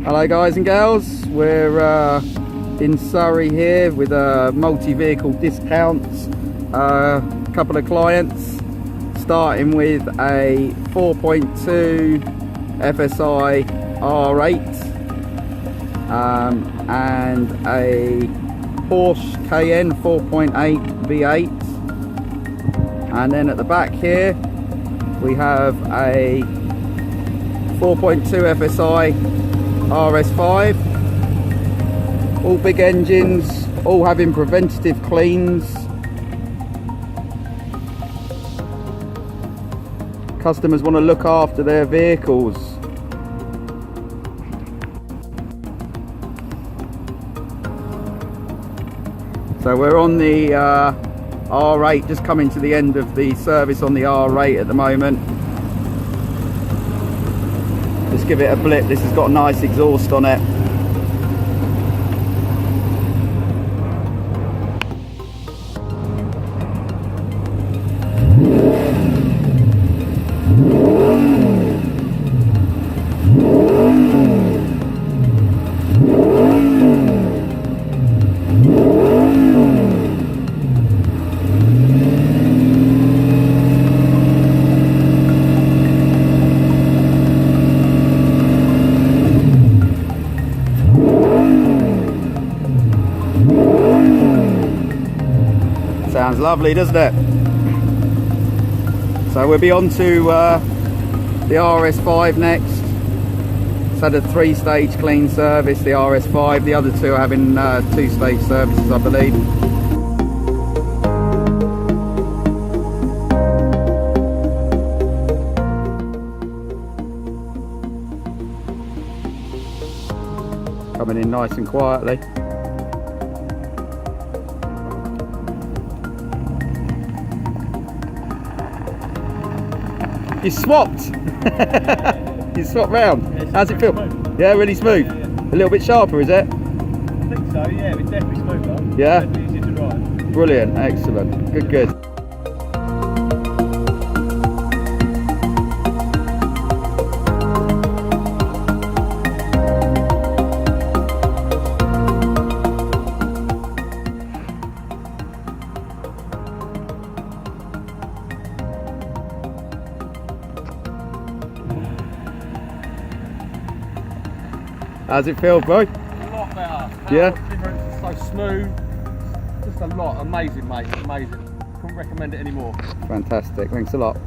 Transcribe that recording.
Hello guys and girls, we're in Surrey here with multi-vehicle discounts. A couple of clients, starting with a 4.2 FSI R8 and a Porsche Cayenne 4.8 V8, and then at the back here we have a 4.2 FSI Rs5, all big engines, all having preventative cleans. Customers want to look after their vehicles. So we're on the R8, just coming to the end of the service on the R8 at the moment. Just give it a blip. This has got a nice exhaust on it. Sounds lovely, doesn't it? So we'll be on to the Rs5 next. It's had a 3-stage clean service, the Rs5. The other two are having 2-stage services, I believe. Coming in nice and quietly. You swapped! You swapped round. Yeah, how's it feel? Smooth. Yeah, really smooth. Yeah. A little bit sharper, is it? I think so, yeah, it's definitely smoother. Yeah? Definitely easier to drive. Brilliant, excellent. Good, good. How's it feel, bro? A lot better. Yeah? It's so smooth. Just a lot. Amazing, mate. Amazing. Couldn't recommend it anymore. Fantastic. Thanks a lot.